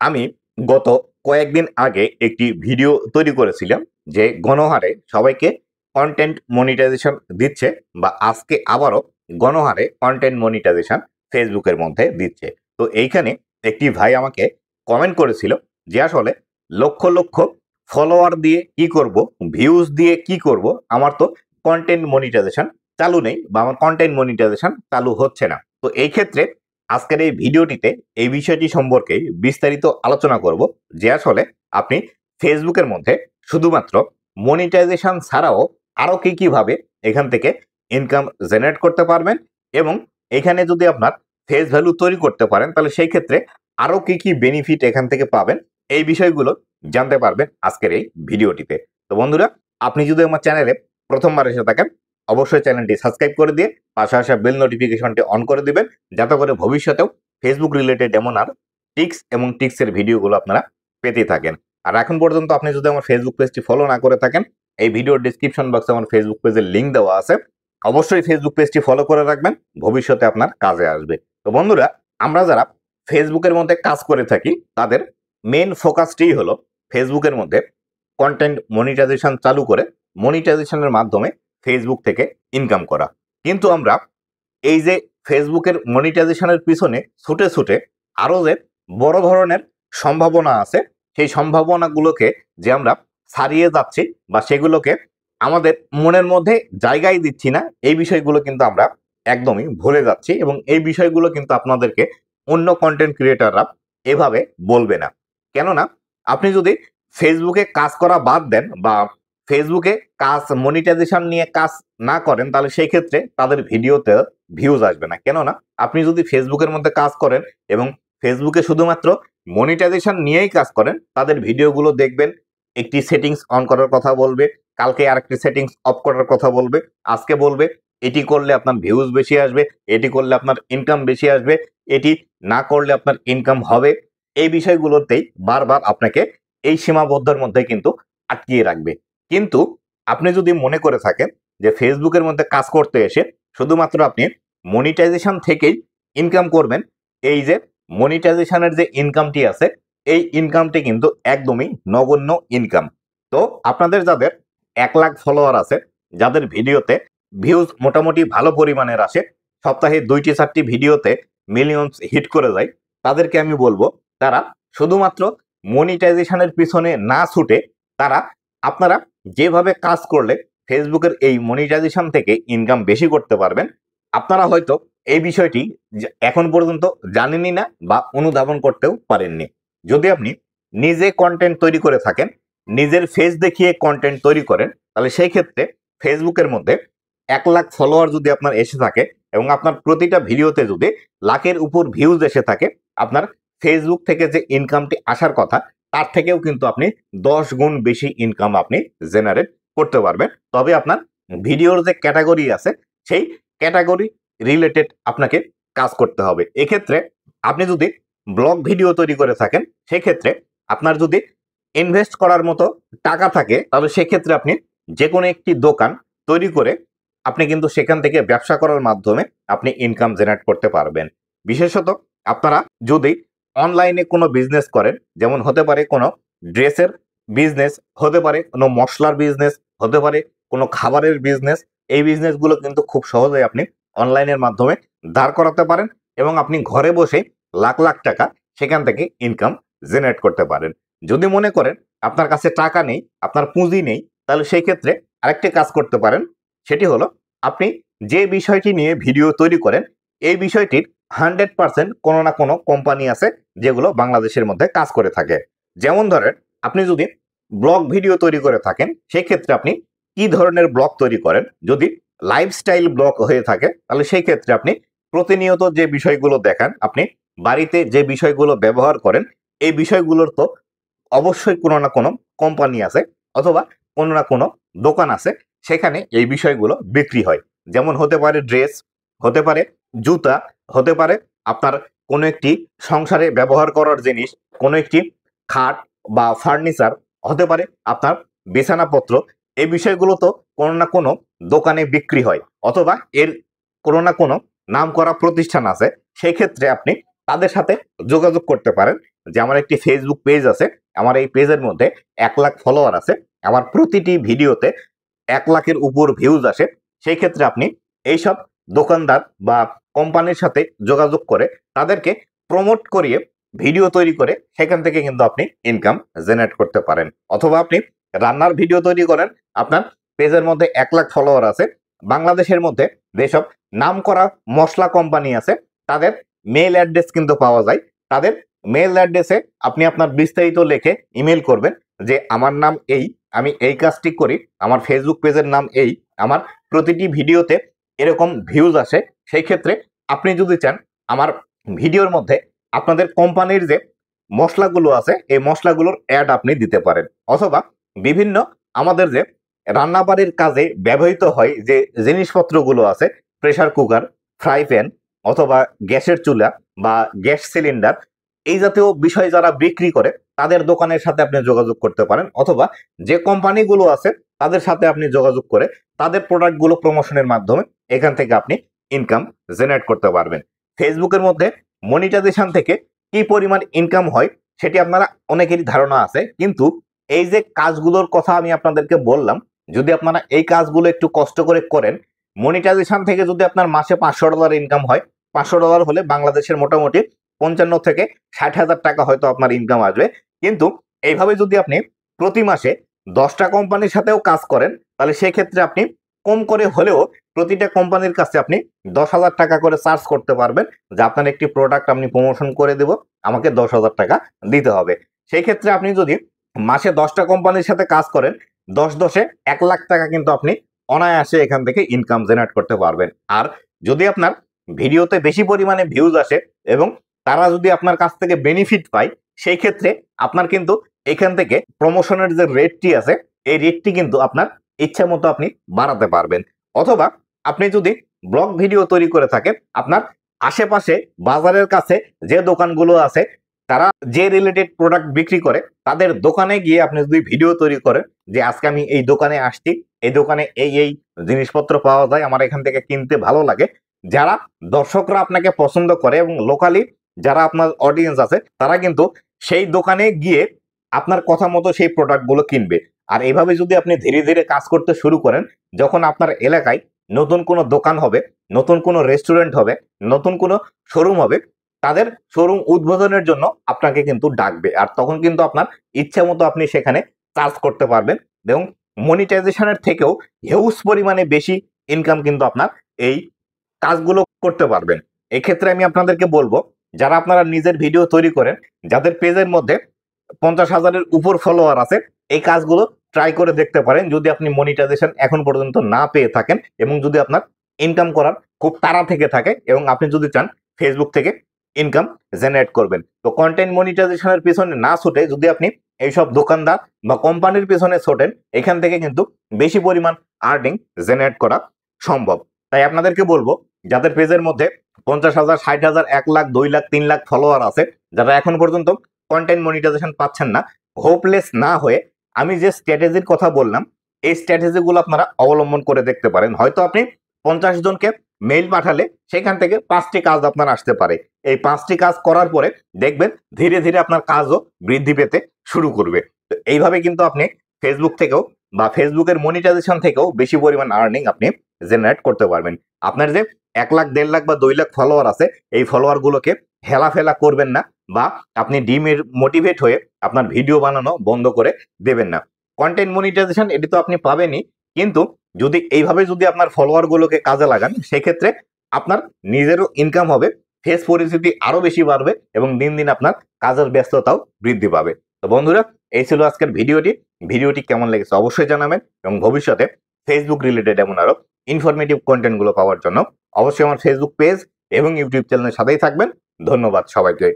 আমি গত কয়েকদিন আগে একটি ভিডিও তৈরি করেছিলাম যে গণহারে সবাইকে কন্টেন্ট মনিটাইজেশন দিচ্ছে বা আজকে আবারও গণহারে কন্টেন্ট মনিটাইজেশন ফেসবুকের মধ্যে দিচ্ছে। তো এইখানে একটি ভাই আমাকে কমেন্ট করেছিল যে আসলে লক্ষ লক্ষ ফলোয়ার দিয়ে কি করব, ভিউজ দিয়ে কি করব, আমার তো কন্টেন্ট মনিটাইজেশন চালু নেই বা আমার কন্টেন্ট মনিটাইজেশন চালু হচ্ছে না। তো এই ক্ষেত্রে আজকের এই ভিডিওটিতে এই বিষয়টি সম্পর্কে বিস্তারিত আলোচনা করব যে আসলে আপনি ফেসবুকের মধ্যে শুধুমাত্র মনিটাইজেশন ছাড়াও আরো কি কিভাবে এখান থেকে ইনকাম জেনারেট করতে পারবেন এবং এখানে যদি আপনার ফেস ভ্যালু তৈরি করতে পারেন তাহলে সেই ক্ষেত্রে আরো কি কি বেনিফিট এখান থেকে পাবেন, এই বিষয়গুলো জানতে পারবেন আজকের এই ভিডিওটিতে। তো বন্ধুরা, আপনি যদি আমার চ্যানেলে প্রথমবার এসে থাকেন অবশ্যই চ্যানেলটি সাবস্ক্রাইব করে দিয়ে পাশে আসা বেল নোটিফিকেশনটি অন করে দিবেন, যাতে করে ভবিষ্যতেও ফেসবুক রিলেটেড এমন আর টিক্স এবং টিক্সের ভিডিওগুলো আপনারা পেতে থাকেন। আর এখন পর্যন্ত আপনি যদি আমার ফেসবুক পেজটি ফলো না করে থাকেন, এই ভিডিওর ডিসক্রিপশন বক্সে আমার ফেসবুক পেজের লিঙ্ক দেওয়া আছে, অবশ্যই ফেসবুক পেজটি ফলো করে রাখবেন, ভবিষ্যতে আপনার কাজে আসবে। তো বন্ধুরা, আমরা যারা ফেসবুকের মধ্যে কাজ করে থাকি তাদের মেন ফোকাসটি হলো ফেসবুকের মধ্যে কন্টেন্ট মনিটাইজেশন চালু করে মনিটাইজেশনের মাধ্যমে ফেসবুক থেকে ইনকাম করা। কিন্তু আমরা এই যে ফেসবুকের মনিটাইজেশনের পিছনে ছুটে ছুটে আরো যে বড় ধরনের সম্ভাবনা আছে, সেই সম্ভাবনাগুলোকে যে আমরা ছাড়িয়ে যাচ্ছি বা সেগুলোকে আমাদের মনের মধ্যে জায়গায় দিচ্ছি না, এই বিষয়গুলো কিন্তু আমরা একদমই ভুলে যাচ্ছি এবং এই বিষয়গুলো কিন্তু আপনাদেরকে অন্য কন্টেন্ট ক্রিয়েটাররা এভাবে বলবে না। কেননা আপনি যদি ফেসবুকে কাজ করা বাদ দেন বা ফেসবুকে কাজ মনিটাইজেশন নিয়ে কাজ না করেন, তাহলে সেই ক্ষেত্রে তাদের ভিডিওতে ভিউজ আসবে না। কেননা আপনি যদি ফেসবুকের মধ্যে কাজ করেন এবং ফেসবুকে শুধুমাত্র মনিটাইজেশন নিয়েই কাজ করেন, তাদের ভিডিওগুলো দেখবেন, একটি সেটিংস অন করার কথা বলবে, কালকে আরেকটি সেটিংস অফ করার কথা বলবে, আজকে বলবে এটি করলে আপনার ভিউজ বেশি আসবে, এটি করলে আপনার ইনকাম বেশি আসবে, এটি না করলে আপনার ইনকাম হবে। এই বিষয়গুলোতেই বারবার আপনাকে এই সীমাবদ্ধের মধ্যে কিন্তু আটকিয়ে রাখবে। কিন্তু আপনি যদি মনে করে থাকেন যে ফেসবুকের মধ্যে কাজ করতে এসে শুধুমাত্র আপনি মনিটাইজেশন থেকেই ইনকাম করবেন, এই যে মনিটাইজেশনের যে ইনকামটি আছে এই ইনকামটি কিন্তু একদমই নগণ্য ইনকাম। তো আপনাদের যাদের 1 লাখ ফলোয়ার আছে, যাদের ভিডিওতে ভিউজ মোটামুটি ভালো পরিমাণের আসে, সপ্তাহে 2টি 4টি ভিডিওতে মিলিয়নস হিট করে যায়, তাদেরকে আমি বলবো তারা শুধুমাত্র মনিটাইজেশনের পিছনে না ছুটে তারা আপনারা যেভাবে কাজ করলে ফেসবুকের এই মনিটাইজেশন থেকে ইনকাম বেশি করতে পারবেন, আপনারা হয়তো এই বিষয়টি এখন পর্যন্ত জানেনই না বা অনুধাবন করতেও পারেননি। যদি আপনি নিজে কন্টেন্ট তৈরি করে থাকেন, নিজের ফেস দেখিয়ে কন্টেন্ট তৈরি করেন, তাহলে সেই ক্ষেত্রে ফেসবুকের মধ্যে 1 লাখ ফলোয়ার যদি আপনার এসে থাকে এবং আপনার প্রতিটা ভিডিওতে যদি লাখের উপর ভিউজ এসে থাকে, আপনার ফেসবুক থেকে যে ইনকামটি আসার কথা তার থেকেও কিন্তু আপনি 10 গুণ বেশি ইনকাম আপনি জেনারেট করতে পারবেন। তবে আপনার ভিডিওর যে ক্যাটাগরি আছে সেই ক্যাটাগরি রিলেটেড আপনাকে কাজ করতে হবে। এক্ষেত্রে আপনি যদি ব্লগ ভিডিও তৈরি করে থাকেন, সেক্ষেত্রে আপনার যদি ইনভেস্ট করার মতো টাকা থাকে, তাহলে সেক্ষেত্রে আপনি যে কোনো একটি দোকান তৈরি করে আপনি কিন্তু সেখান থেকে ব্যবসা করার মাধ্যমে আপনি ইনকাম জেনারেট করতে পারবেন। বিশেষত আপনারা যদি অনলাইনে কোনো বিজনেস করেন, যেমন হতে পারে কোনো ড্রেসের বিজনেস, হতে পারে কোনো মশলার বিজনেস, হতে পারে কোনো খাবারের বিজনেস, এই বিজনেসগুলো কিন্তু খুব সহজেই আপনি অনলাইনের মাধ্যমে দাঁড় করাতে পারেন এবং আপনি ঘরে বসে লাখ লাখ টাকা সেখান থেকে ইনকাম জেনারেট করতে পারেন। যদি মনে করেন আপনার কাছে টাকা নেই, আপনার পুঁজি নেই, তাহলে সেই ক্ষেত্রে আরেকটি কাজ করতে পারেন, সেটি হলো আপনি যে বিষয়টি নিয়ে ভিডিও তৈরি করেন এই বিষয়টির 100% কোনো না কোনো কোম্পানি আছে যেগুলো বাংলাদেশের মধ্যে কাজ করে থাকে। যেমন ধরেন আপনি যদি ব্লগ ভিডিও তৈরি করে থাকেন, সেই ক্ষেত্রে আপনি কি ধরনের ব্লগ তৈরি করেন, যদি লাইফস্টাইল ব্লগ হয়ে থাকে তাহলে সেই ক্ষেত্রে আপনি প্রতিনিয়ত যে বিষয়গুলো দেখান, আপনি বাড়িতে যে বিষয়গুলো ব্যবহার করেন, এই বিষয়গুলোর তো অবশ্যই কোনো না কোনো কোম্পানি আছে অথবা কোনো না কোনো দোকান আছে, সেখানে এই বিষয়গুলো বিক্রি হয়। যেমন হতে পারে ড্রেস, হতে পারে জুতা, হতে পারে আপনার কোনো একটি সংসারে ব্যবহার করার জিনিস, কোনো একটি খাট বা ফার্নিচার, হতে পারে আপনার বিছানাপত্র, এই বিষয়গুলো তো কোনো না কোনো দোকানে বিক্রি হয় অথবা এর কোনো না কোনো নাম করা প্রতিষ্ঠান আছে, সেই ক্ষেত্রে আপনি তাদের সাথে যোগাযোগ করতে পারেন যে আমার একটি ফেসবুক পেজ আছে, আমার এই পেজের মধ্যে 1 লাখ ফলোয়ার আছে, আমার প্রতিটি ভিডিওতে 1 লাখের উপর ভিউজ আসে, সেই ক্ষেত্রে আপনি এইসব দোকানদার বা কোম্পানির সাথে যোগাযোগ করে তাদেরকে প্রমোট করিয়ে ভিডিও তৈরি করে সেখান থেকে কিন্তু আপনি ইনকাম জেনারেট করতে পারেন। অথবা আপনি রান্নার ভিডিও তৈরি করেন, আপনার পেজের মধ্যে 1 লাখ ফলোয়ার আছে, বাংলাদেশের মধ্যে যেসব নামকরা মশলা কোম্পানি আছে তাদের মেল অ্যাড্রেস কিন্তু পাওয়া যায়, তাদের মেল অ্যাড্রেসে আপনি আপনার বিস্তারিত লিখে ইমেল করবেন যে আমার নাম এই, আমি এই কাজটি করি, আমার ফেসবুক পেজের নাম এই, আমার প্রতিটি ভিডিওতে এরকম ভিউজ আসে, সেই ক্ষেত্রে আপনি যদি চান আমার ভিডিওর মধ্যে আপনাদের কোম্পানির যে মশলাগুলো আছে এই মশলাগুলোর অ্যাড আপনি দিতে পারেন। অথবা বিভিন্ন আমাদের যে রান্নাবাড়ির কাজে ব্যবহৃত হয় যে জিনিসপত্রগুলো আছে, প্রেসার কুকার, ফ্রাই প্যান অথবা গ্যাসের চুলা বা গ্যাস সিলিন্ডার, এই জাতীয় বিষয় যারা বিক্রি করে তাদের দোকানের সাথে আপনি যোগাযোগ করতে পারেন। অথবা যে কোম্পানিগুলো আছে তাদের সাথে আপনি যোগাযোগ করে তাদের প্রোডাক্টগুলো প্রমোশনের মাধ্যমে এখান থেকে আপনি ইনকাম জেনারেট করতে পারবেন। ফেসবুকের মধ্যে মনিটাইজেশন থেকে কি পরিমাণ ইনকাম হয় সেটি আপনারা অনেকেরই ধারণা আছে, কিন্তু এই যে কাজগুলোর কথা আমি আপনাদেরকে বললাম, যদি আপনারা এই কাজগুলো একটু কষ্ট করে করেন, মনিটাইজেশন থেকে যদি আপনার মাসে $500 ইনকাম হয়, $500 হলে বাংলাদেশের মোটামুটি 55 থেকে 60,000 টাকা হয়তো আপনার ইনকাম আসবে। কিন্তু এইভাবে যদি আপনি প্রতি মাসে 10টা কোম্পানির সাথেও কাজ করেন, তাহলে সেক্ষেত্রে আপনি কম করে হলেও প্রতিটা কোম্পানির কাছে আপনি 10,000 টাকা করে চার্জ করতে পারবেন যে আপনার একটি প্রোডাক্ট আমি প্রমোশন করে দেব, আমাকে 10,000 টাকা দিতে হবে। সেই ক্ষেত্রে আপনি যদি মাসে 10টা কোম্পানির সাথে কাজ করেন, 10 1 লাখ টাকা কিন্তু আপনি অনায়াসে এখান থেকে ইনকাম জেনারেট করতে পারবেন। আর যদি আপনার ভিডিওতে বেশি পরিমাণে ভিউজ আসে এবং তারা যদি আপনার কাছ থেকে বেনিফিট পায়, সেই ক্ষেত্রে আপনার কিন্তু এখান থেকে প্রমোশনের যে রেটটি আছে এই রেটটি কিন্তু আপনার ইচ্ছা মতো আপনি বাড়াতে পারবেন। অথবা আপনি যদি ব্লগ ভিডিও তৈরি করে থাকেন, আপনার আশেপাশে বাজারের কাছে যে দোকানগুলো আছে তারা যে রিলেটেড প্রোডাক্ট বিক্রি করে তাদের দোকানে গিয়ে আপনি যদি ভিডিও তৈরি করেন যে আজকে আমি এই দোকানে আসছি, এই দোকানে এই এই জিনিসপত্র পাওয়া যায়, আমার এখান থেকে কিনতে ভালো লাগে, যারা দর্শকরা আপনাকে পছন্দ করে এবং লোকালি যারা আপনার অডিয়েন্স আছে তারা কিন্তু সেই দোকানে গিয়ে আপনার কথা মতো সেই প্রোডাক্টগুলো কিনবে। আর এভাবে যদি আপনি ধীরে ধীরে কাজ করতে শুরু করেন, যখন আপনার এলাকায় নতুন কোনো দোকান হবে, নতুন কোনো রেস্টুরেন্ট হবে, নতুন কোনো শোরুম হবে, তাদের শোরুম উদ্বোধনের জন্য আপনাকে কিন্তু ডাকবে, আর তখন কিন্তু আপনার ইচ্ছা মতো আপনি সেখানে চার্জ করতে পারবেন এবং মনিটাইজেশনের থেকেও হিউজ পরিমাণে বেশি ইনকাম কিন্তু আপনার এই কাজগুলো করতে পারবেন। এক্ষেত্রে আমি আপনাদেরকে বলবো, যারা আপনারা নিজের ভিডিও তৈরি করেন, যাদের পেজের মধ্যে 50,000-এর উপর ফলোয়ার আছে, এই কাজগুলো ট্রাই করে দেখতে পারেন যদি আপনি মনিটাইজেশন এখন পর্যন্ত না পেয়ে থাকেন এবং যদি আপনার ইনকাম করার খুব তাড়া থেকে থাকে এবং আপনি যদি চান ফেসবুক থেকে ইনকাম জেনারেট করবেন। তো কন্টেন্ট মনিটাইজেশনের পিছনে না ছুটে যদি আপনি এইসব দোকানদার বা কোম্পানির পিছনে ছোটেন, এখান থেকে কিন্তু বেশি পরিমাণ আর্নিং জেনারেট করা সম্ভব। তাই আপনাদেরকে বলবো, যাদের পেজের মধ্যে 50,000, 60,000, 1 লাখ, 2 লাখ, 3 লাখ ফলোয়ার আছে, যারা এখন পর্যন্ত কন্টেন্ট মনিটাইজেশন পাচ্ছেন না, হোপলেস না হয়ে আমি যে স্ট্র্যাটেজির কথা বললাম এই স্ট্র্যাটেজিগুলো আপনারা অবলম্বন করে দেখতে পারেন। হয়তো আপনি 50 জনকে মেইল পাঠালে সেখান থেকে 5টি কাজ আপনার আসতে পারে। এই 5টি কাজ করার পরে দেখবেন ধীরে ধীরে আপনার কাজও বৃদ্ধি পেতে শুরু করবে। তো এইভাবে কিন্তু আপনি ফেসবুক থেকেও বা ফেসবুকের মনিটাইজেশন থেকেও বেশি পরিমাণ আর্নিং আপনি জেনারেট করতে পারবেন। আপনার যে 1 লাখ, 1.5 লাখ বা 2 লাখ ফলোয়ার আছে, এই ফলোয়ার গুলোকে হেলাফেলা করবেন না বা আপনি মোটিভেট হয়ে আপনার ভিডিও বানানো বন্ধ করে দেবেন না। কন্টেন্ট মনিটাইজেশন এটি তো আপনি পাবেনই, কিন্তু যদি এইভাবে যদি আপনার ফলোয়ার গুলোকে কাজে লাগান, সেক্ষেত্রে আপনার নিজেরও ইনকাম হবে, ফেস পরিচিতি আরো বেশি বাড়বে এবং দিন দিন আপনার কাজের ব্যস্ততাও বৃদ্ধি পাবে। তো বন্ধুরা, এই ছিল আজকের ভিডিওটি কেমন লেগেছে অবশ্যই জানাবেন এবং ভবিষ্যতে ফেসবুক রিলেটেড এমন আরো ইনফরমেটিভ কন্টেন্ট গুলো পাওয়ার জন্য অবশ্যই আমার ফেসবুক পেজ এবং ইউটিউব চ্যানেলের সাথেই থাকবেন। ধন্যবাদ সবাইকে।